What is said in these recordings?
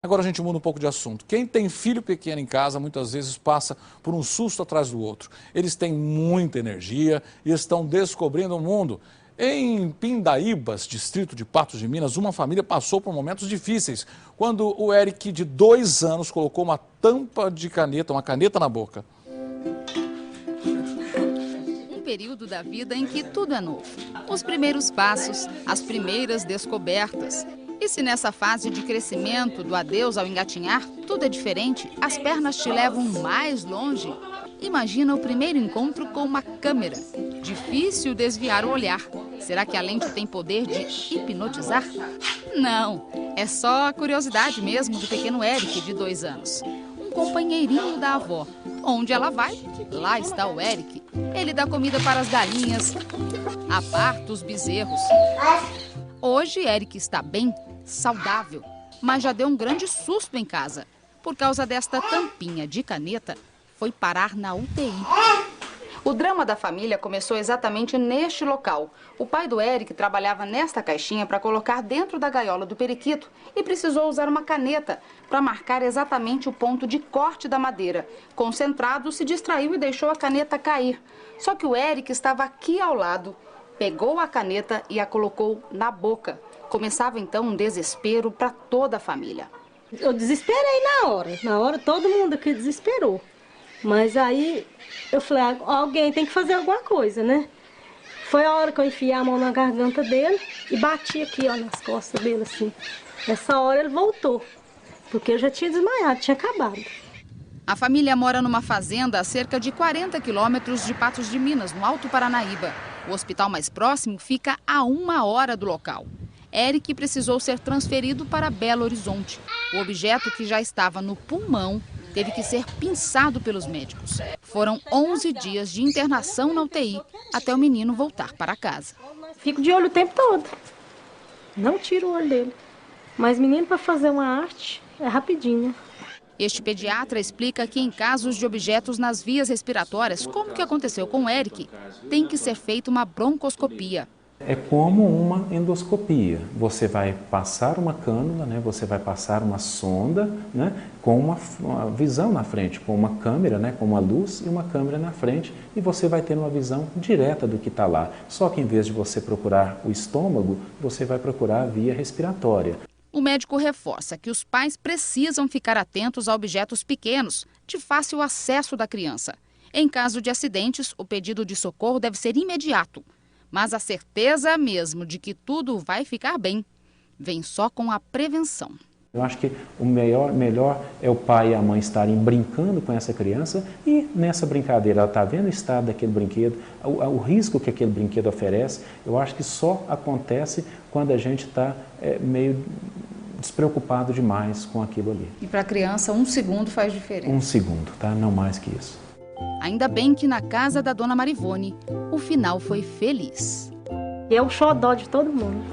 Agora a gente muda um pouco de assunto. Quem tem filho pequeno em casa muitas vezes passa por um susto atrás do outro. Eles têm muita energia e estão descobrindo o mundo. Em Pindaíbas, distrito de Patos de Minas, uma família passou por momentos difíceis quando o Eric, de 2 anos, colocou uma tampa de caneta, uma caneta na boca. Um período da vida em que tudo é novo. Os primeiros passos, as primeiras descobertas. E se nessa fase de crescimento, do adeus ao engatinhar, tudo é diferente, as pernas te levam mais longe? Imagina o primeiro encontro com uma câmera. Difícil desviar o olhar. Será que a lente tem poder de hipnotizar? Não, é só a curiosidade mesmo do pequeno Eric, de 2 anos. Um companheirinho da avó. Onde ela vai, lá está o Eric. Ele dá comida para as galinhas, aparta os bezerros. Hoje, Eric está bem, saudável, mas já deu um grande susto em casa. Por causa desta tampinha de caneta, foi parar na UTI. O drama da família começou exatamente neste local. O pai do Eric trabalhava nesta caixinha para colocar dentro da gaiola do periquito e precisou usar uma caneta para marcar exatamente o ponto de corte da madeira. Concentrado, se distraiu e deixou a caneta cair. Só que o Eric estava aqui ao lado, pegou a caneta e a colocou na boca. Começava então um desespero para toda a família. Eu desesperei na hora todo mundo aqui desesperou. Mas aí eu falei, alguém tem que fazer alguma coisa, né? Foi a hora que eu enfiei a mão na garganta dele e bati aqui, ó, nas costas dele, assim. Nessa hora ele voltou, porque eu já tinha desmaiado, tinha acabado. A família mora numa fazenda a cerca de 40 quilômetros de Patos de Minas, no Alto Paranaíba. O hospital mais próximo fica a 1 hora do local. Eric precisou ser transferido para Belo Horizonte. O objeto, que já estava no pulmão, teve que ser pinçado pelos médicos. Foram 11 dias de internação na UTI até o menino voltar para casa. Fico de olho o tempo todo. Não tiro o olho dele. Mas menino, para fazer uma arte é rapidinho. Este pediatra explica que em casos de objetos nas vias respiratórias, como que aconteceu com o Eric, tem que ser feita uma broncoscopia. É como uma endoscopia. Você vai passar uma cânula, né? Você vai passar uma sonda, né? Com uma visão na frente, com uma câmera, né? Com uma luz e uma câmera na frente, e você vai ter uma visão direta do que está lá. Só que em vez de você procurar o estômago, você vai procurar a via respiratória. O médico reforça que os pais precisam ficar atentos a objetos pequenos, de fácil acesso da criança. Em caso de acidentes, o pedido de socorro deve ser imediato. Mas a certeza mesmo de que tudo vai ficar bem vem só com a prevenção. Eu acho que o melhor é o pai e a mãe estarem brincando com essa criança e nessa brincadeira ela está vendo o estado daquele brinquedo, o risco que aquele brinquedo oferece. Eu acho que só acontece quando a gente está meio despreocupado demais com aquilo ali. E para a criança, 1 segundo faz diferença. 1 segundo, tá? Não mais que isso. Ainda bem que na casa da dona Marivone, o final foi feliz. E é o xodó de todo mundo.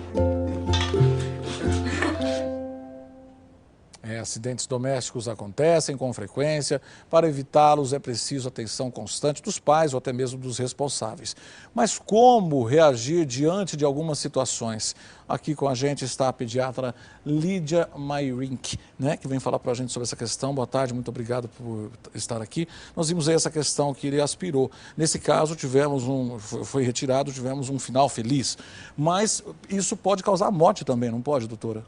Acidentes domésticos acontecem com frequência. Para evitá-los é preciso atenção constante dos pais ou até mesmo dos responsáveis. Mas como reagir diante de algumas situações? Aqui com a gente está a pediatra Lídia Mayrink, né, que vem falar para a gente sobre essa questão. Boa tarde, muito obrigado por estar aqui. Nós vimos aí essa questão que ele aspirou. Nesse caso, foi retirado, tivemos um final feliz. Mas isso pode causar morte também, não pode, doutora?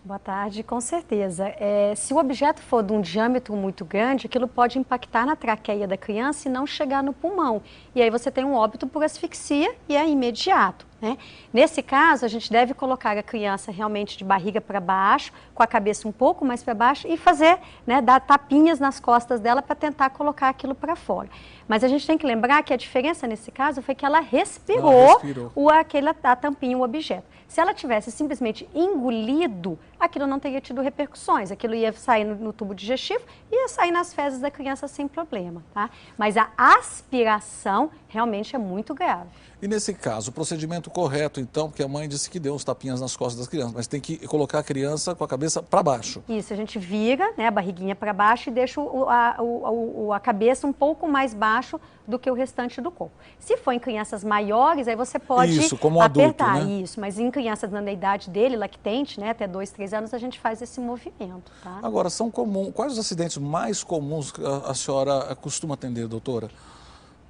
Boa tarde, com certeza. Se o objeto for de um diâmetro muito grande, aquilo pode impactar na traqueia da criança e não chegar no pulmão. E aí você tem um óbito por asfixia e é imediato, né? Nesse caso, a gente deve colocar a criança realmente de barriga para baixo, com a cabeça um pouco mais para baixo e fazer, né, dar tapinhas nas costas dela para tentar colocar aquilo para fora. Mas a gente tem que lembrar que a diferença nesse caso foi que ela respirou. A tampinha, o objeto. Se ela tivesse simplesmente engolido, aquilo não teria tido repercussões, aquilo ia sair no tubo digestivo e ia sair nas fezes da criança sem problema, tá? Mas a aspiração realmente é muito grave. E nesse caso, o procedimento correto, então, porque a mãe disse que deu uns tapinhas nas costas das crianças, mas tem que colocar a criança com a cabeça para baixo. Isso, a gente vira, né, a barriguinha para baixo e deixa a cabeça um pouco mais baixo do que o restante do corpo. Se for em crianças maiores, aí você pode Isso, como um apertar, adulto, né? isso, mas em crianças na idade dele, lactente, né, até 2, 3 anos, a gente faz esse movimento, tá? Agora, são comuns, quais os acidentes mais comuns que a senhora costuma atender, doutora?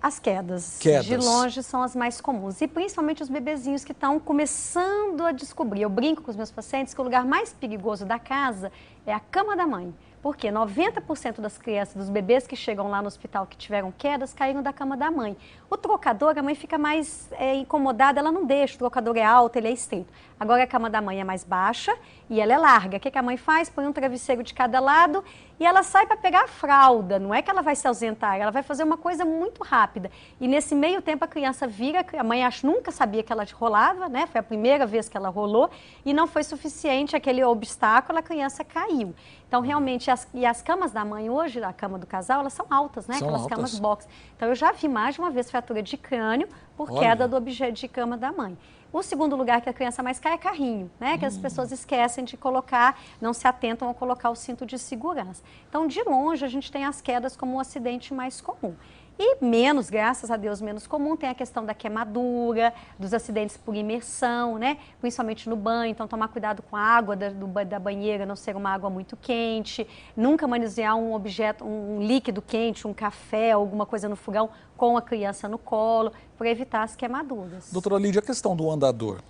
As quedas, de longe, são as mais comuns. E principalmente os bebezinhos que estão começando a descobrir. Eu brinco com os meus pacientes que o lugar mais perigoso da casa é a cama da mãe. Porque 90% das crianças, dos bebês que chegam lá no hospital que tiveram quedas, caíram da cama da mãe. O trocador, a mãe fica mais incomodada, ela não deixa, o trocador é alto, ele é estreito. Agora a cama da mãe é mais baixa e ela é larga. O que a mãe faz? Põe um travesseiro de cada lado e ela sai para pegar a fralda. Não é que ela vai se ausentar, ela vai fazer uma coisa muito rápida. E nesse meio tempo a criança vira, a mãe nunca sabia que ela rolava, né? Foi a primeira vez que ela rolou e não foi suficiente aquele obstáculo, a criança caiu. Então, realmente, as camas da mãe hoje, a cama do casal, elas são altas, né? São Aquelas altas. camas box. Então, eu já vi mais de uma vez fratura de crânio por queda do objeto de cama da mãe. O segundo lugar que a criança mais cai é carrinho, né? Que as pessoas esquecem de colocar, não se atentam a colocar o cinto de segurança. Então, de longe, a gente tem as quedas como um acidente mais comum. E menos, graças a Deus, menos comum, tem a questão da queimadura, dos acidentes por imersão, né? Principalmente no banho, então tomar cuidado com a água da banheira, não ser uma água muito quente, nunca manusear um objeto, um líquido quente, um café, alguma coisa no fogão com a criança no colo, para evitar as queimaduras. Doutora Lídia, a questão do andador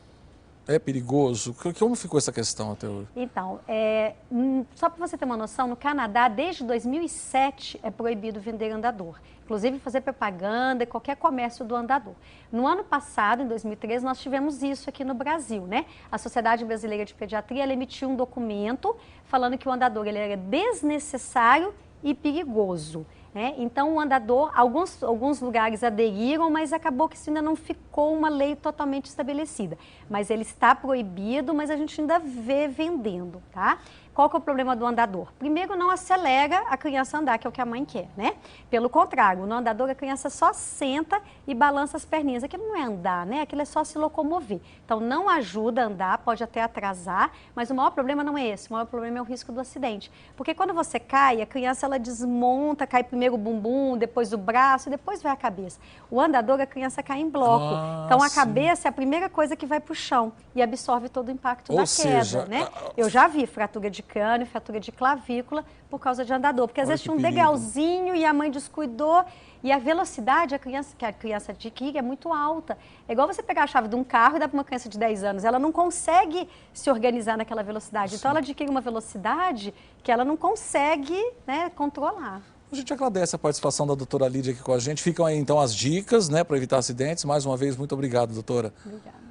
é perigoso? Como ficou essa questão até hoje? Então, só para você ter uma noção, no Canadá, desde 2007, é proibido vender andador. Inclusive, fazer propaganda e qualquer comércio do andador. No ano passado, em 2013, nós tivemos isso aqui no Brasil, né? A Sociedade Brasileira de Pediatria, ela emitiu um documento falando que o andador ele era desnecessário e perigoso. Então, o andador, alguns lugares aderiram, mas acabou que isso ainda não ficou uma lei totalmente estabelecida. Mas ele está proibido, mas a gente ainda vê vendendo, tá? Qual que é o problema do andador? Primeiro, não acelera a criança a andar, que é o que a mãe quer, né? Pelo contrário, no andador a criança só senta e balança as perninhas. Aquilo não é andar, né? Aquilo é só se locomover. Então, não ajuda a andar, pode até atrasar, mas o maior problema não é esse. O maior problema é o risco do acidente. Porque quando você cai, a criança ela desmonta, cai primeiro o bumbum, depois o braço, depois vai a cabeça. O andador, a criança cai em bloco. Então, a cabeça é a primeira coisa que vai para o chão e absorve todo o impacto da queda, né? Eu já vi fratura de crânio, fratura de clavícula por causa de andador, porque às vezes tinha um degrauzinho e a mãe descuidou e a velocidade, que a criança adquire é muito alta. É igual você pegar a chave de um carro e dar para uma criança de 10 anos, ela não consegue se organizar naquela velocidade, então ela adquire uma velocidade que ela não consegue, né, controlar. A gente agradece a participação da doutora Lídia aqui com a gente. Ficam aí então as dicas, né, para evitar acidentes. Mais uma vez, muito obrigado, doutora. Obrigada.